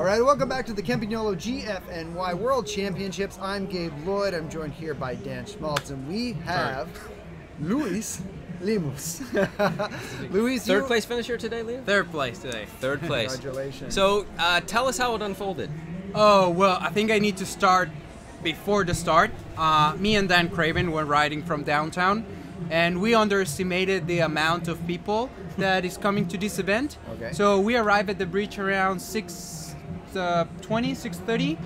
right, welcome back to the Campagnolo GFNY World Championships. I'm Gabe Lloyd. I'm joined here by Dan Schmaltz, and we have Luis Lemus. Luis, third place finisher today, Liam? Third place today. Third place. Congratulations. So tell us how it unfolded. Oh, well, I think I need to start before the start. Me and Dan Craven were riding from downtown, and we underestimated the amount of people that is coming to this event. Okay. So we arrived at the bridge around 6:20, 6:30.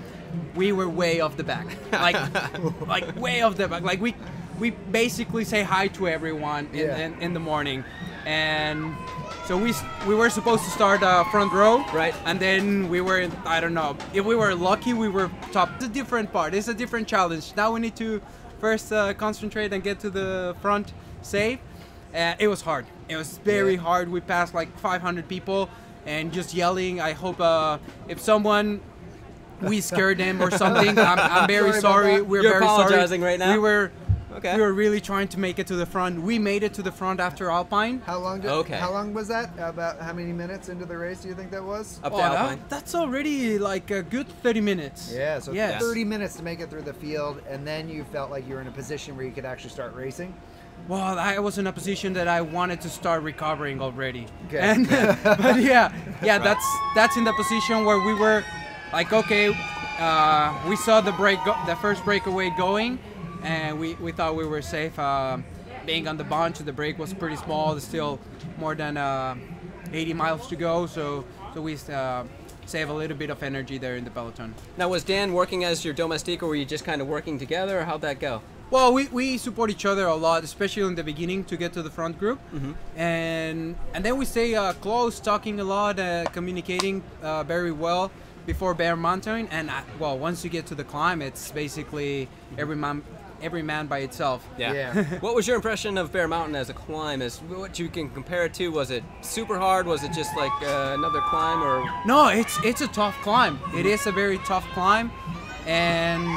We were way off the back, like way off the back. Like we basically say hi to everyone in the morning, and so we were supposed to start front row, right? And then we were, I don't know, if we were lucky, we were top. It's a different part. It's a different challenge. Now we need to first concentrate and get to the front safe. It was hard. It was very hard. We passed like 500 people and just yelling. I hope if someone, we scared them or something. I'm very sorry. We're You're very apologizing sorry. right now? We were really trying to make it to the front. We made it to the front after Alpine. How long was that? About how many minutes into the race do you think that was? Up to Alpine. That's already like a good 30 minutes. Yeah, so 30 minutes to make it through the field, and then you felt like you were in a position where you could actually start racing? Well, I was in a position that I wanted to start recovering already. Okay. And, but that's in the position where we were like, okay, we saw the first breakaway going, and we thought we were safe. Being on the bunch, the break was pretty small. There's still more than 80 miles to go, so we save a little bit of energy there in the peloton. Now, was Dan working as your domestique, or were you just kind of working together, or how'd that go? Well, we support each other a lot, especially in the beginning to get to the front group, and then we stay close, talking a lot, communicating very well before Bear Mountain. And well, once you get to the climb, it's basically every man by itself. Yeah. What was your impression of Bear Mountain as a climb? As what you can compare it to? Was it super hard? Was it just like another climb, or? No, it's a tough climb. It is a very tough climb, and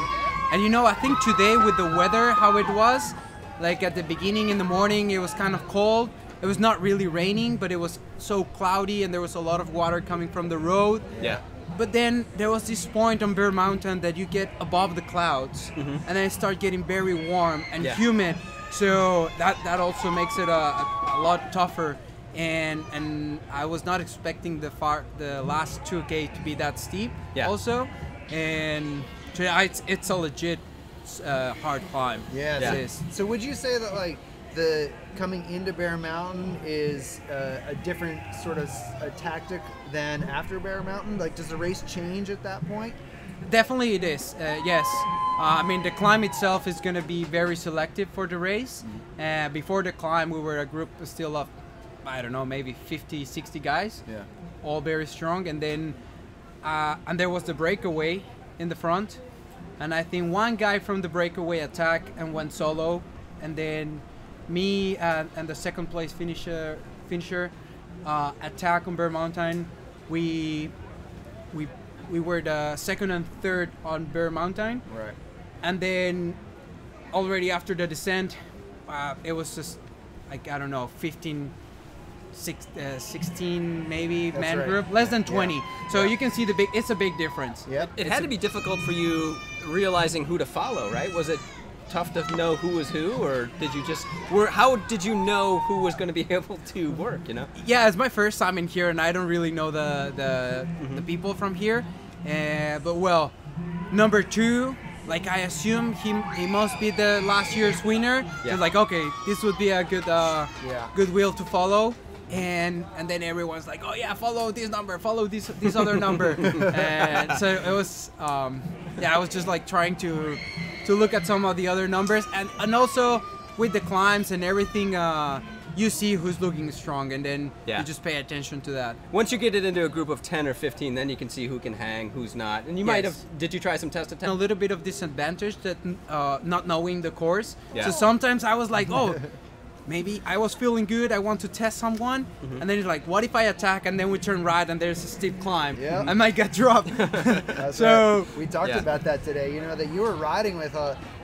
you know, I think today with the weather, how it was, like at the beginning in the morning, it was kind of cold. It was not really raining, but it was so cloudy, and there was a lot of water coming from the road. Yeah. But then there was this point on Bear Mountain that you get above the clouds, and then it starts getting very warm and humid. So that also makes it a lot tougher. And I was not expecting the last 2K to be that steep. Also, and it's a legit hard climb. It is. So would you say that like the coming into Bear Mountain is a different sort of a tactic than after Bear Mountain? Like, does the race change at that point? Definitely it is, yes. I mean, the climb itself is going to be very selective for the race. Before the climb, we were a group still of, I don't know, maybe 50, 60 guys, all very strong. And then and there was the breakaway in the front. And I think one guy from the breakaway attacked and went solo. And then me and the second place finisher attack on Bear Mountain. We were the second and third on Bear Mountain. Right. And then already after the descent, it was just like, I don't know, 16 maybe man group, less than 20. So you can see it's a big difference. It had to be difficult for you realizing who to follow, right? Was it tough to know who was who, or did you just how did you know who was going to be able to work, you know? Yeah, it's my first time in here, and I don't really know the people from here, but well, number 2, like I assume he must be the last year's winner. So like, okay, this would be a good wheel to follow. And then everyone's like, oh yeah, follow this number, follow this other number. And so it was I was just like trying to look at some of the other numbers, and also with the climbs and everything, you see who's looking strong, and then you just pay attention to that. Once you get it into a group of 10 or 15, then you can see who can hang, who's not. And you might have, did you try some test at 10? A little bit of disadvantage that not knowing the course. So sometimes I was like, oh, maybe I was feeling good, I want to test someone, and then it's like, what if I attack and then we turn right and there's a steep climb? I might get dropped. So we talked about that today, you know, that you were riding with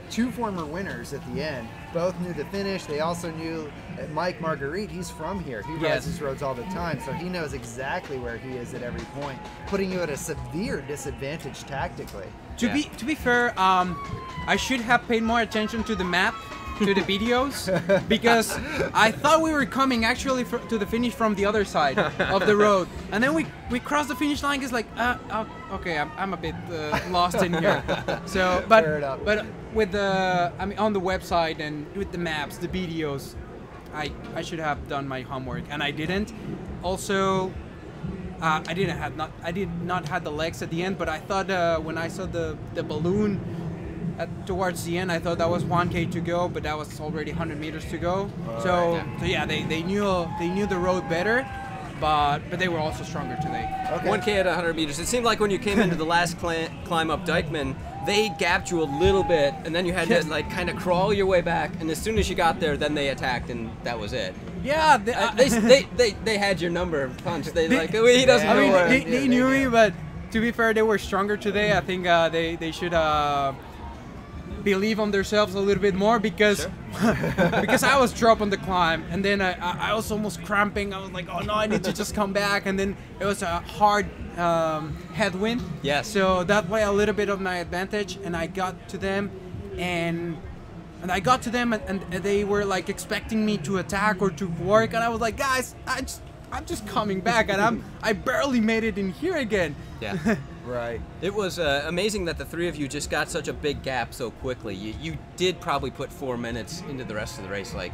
two former winners at the end. Both knew the finish. They also knew Mike Marguerite, he's from here. He rides these roads all the time, so he knows exactly where he is at every point, putting you at a severe disadvantage tactically. To be fair, I should have paid more attention to the map, to the videos, because I thought we were coming actually to the finish from the other side of the road, and then we crossed the finish line. It's like, okay, I'm a bit lost in here. So, but with on the website and with the maps, the videos, I should have done my homework, and I didn't. Also, I did not have the legs at the end, but I thought when I saw the balloon towards the end, I thought that was 1K to go, but that was already 100 meters to go. So they knew the road better, but they were also stronger today. Okay. 1K at 100 meters. It seemed like when you came into the last climb up Dykeman, they gapped you a little bit, and then you had to like kind of crawl your way back. And as soon as you got there, then they attacked, and that was it. Yeah, they had your number punch. He doesn't know where. They knew me, but to be fair, they were stronger today. I think they should believe on themselves a little bit more, because because I was dropped on the climb, and then I was almost cramping. I was like, oh no, I need to just come back, and then it was a hard headwind. Yes. So that way a little bit of my advantage, and I got to them, and I got to them, and they were like expecting me to attack or to work, and I was like, guys, I'm just coming back, and I barely made it in here again. Yeah. Right. It was amazing that the three of you just got such a big gap so quickly. You did probably put 4 minutes into the rest of the race, like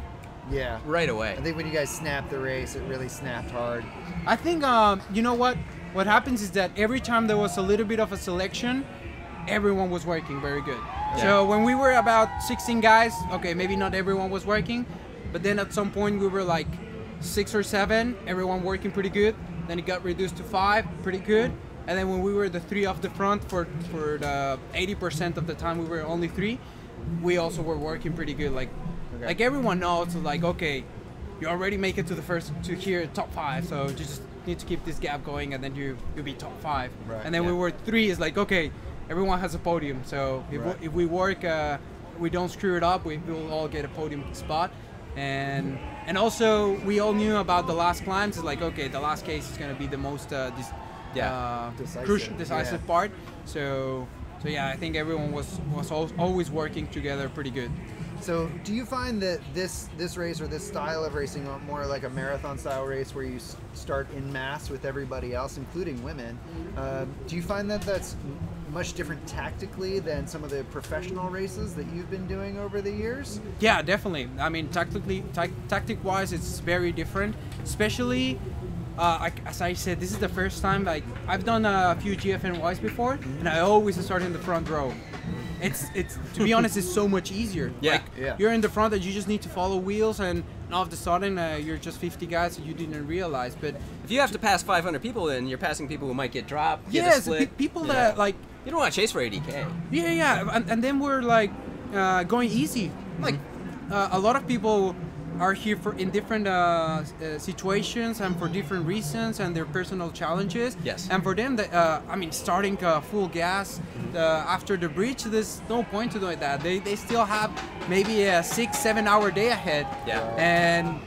right away. I think when you guys snapped the race, it really snapped hard. I think you know what happens is that every time there was a little bit of a selection, everyone was working very good. Yeah. So when we were about 16 guys, okay, maybe not everyone was working, but then at some point we were like 6 or 7, everyone working pretty good. Then it got reduced to 5, pretty good. And then when we were the 3 off the front for the 80% of the time we were only 3, we also were working pretty good. Like everyone knows, like, okay, you already make it to the top 5, so you just need to keep this gap going, and then you'll be top 5. Right. And then we were 3, is like, okay, everyone has a podium, so if we work, we don't screw it up, we will all get a podium spot. And also we all knew about the last climbs. It's like, okay, the last case is going to be the most decisive part. So yeah, I think everyone was always working together pretty good. So do you find that this race or this style of racing more like a marathon style race where you start in mass with everybody else, including women? Do you find that that's much different tactically than some of the professional races that you've been doing over the years? Yeah, definitely. I mean, tactic-wise, it's very different. Especially, as I said, this is the first time I've done a few GFNYs before, and I always start in the front row. It's to be honest, it's so much easier. Yeah. You're in the front, and you just need to follow wheels, and all of a sudden you're just 50 guys that you didn't realize. But if you have to pass 500 people in, you're passing people who might get dropped. Yes, people that like. You don't want to chase for 80K. Yeah, and then we're like going easy. Like a lot of people are here in different situations and for different reasons and their personal challenges. Yes. And for them, I mean, starting full gas after the bridge, there's no point to doing that. They still have maybe a 6-7 hour day ahead. Yeah. And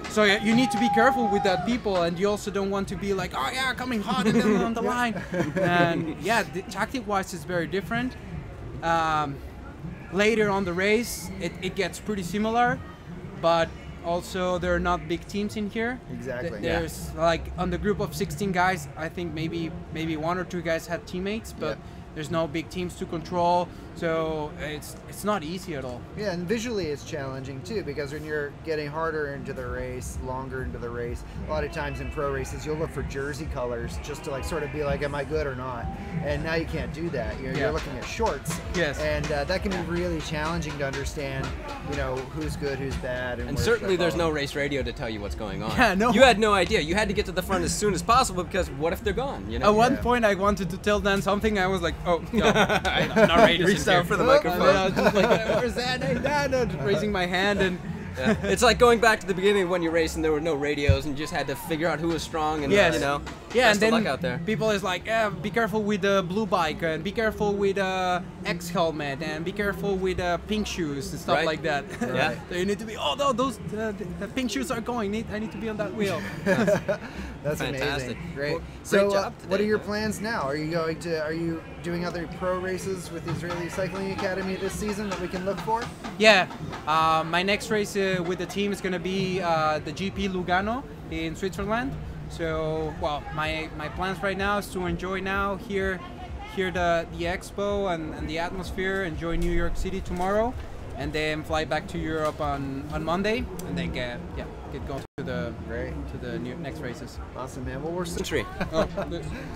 so you need to be careful with that people, and you also don't want to be like, oh yeah, coming hot and then on the line. And yeah, tactic-wise it's very different. Later on the race, it gets pretty similar, but also there are not big teams in here. Exactly. There's like on the group of 16 guys, I think maybe 1 or 2 guys had teammates, but there's no big teams to control, so it's not easy at all. Yeah, and visually it's challenging too, because when you're getting harder into the race, longer into the race, a lot of times in pro races you'll look for jersey colors just to like sort of be like, am I good or not? And now you can't do that. You're looking at shorts. Yes. And that can be really challenging to understand, who's good, who's bad. And certainly there's no race radio to tell you what's going on. Yeah, no. You had no idea. You had to get to the front as soon as possible, because what if they're gone? At one point I wanted to tell Dan something, I was like, oh, no, I'm not ready to reach out for the microphone. And I was just like, where's that? Hey, Dan, just raising my hand. And it's like going back to the beginning when you raced and there were no radios and you just had to figure out who was strong and Yeah, Best and of then luck out there. people is like, be careful with the blue bike, and be careful with X helmet, and be careful with pink shoes and stuff Right. like that. Yeah. So you need to be, oh no, those the pink shoes are going. I need to be on that wheel. That's Fantastic. amazing. Great. Well, So, great job what today, are your man. plans now? Are you doing other pro races with the Israeli Cycling Academy this season that we can look for? Yeah, my next race with the team is gonna be the GP Lugano in Switzerland. So, well, my plans right now is to enjoy now here the expo and the atmosphere. Enjoy New York City tomorrow, and then fly back to Europe on Monday, and then get going to the Great. next races. Awesome, man. Well, we're so Country. Oh,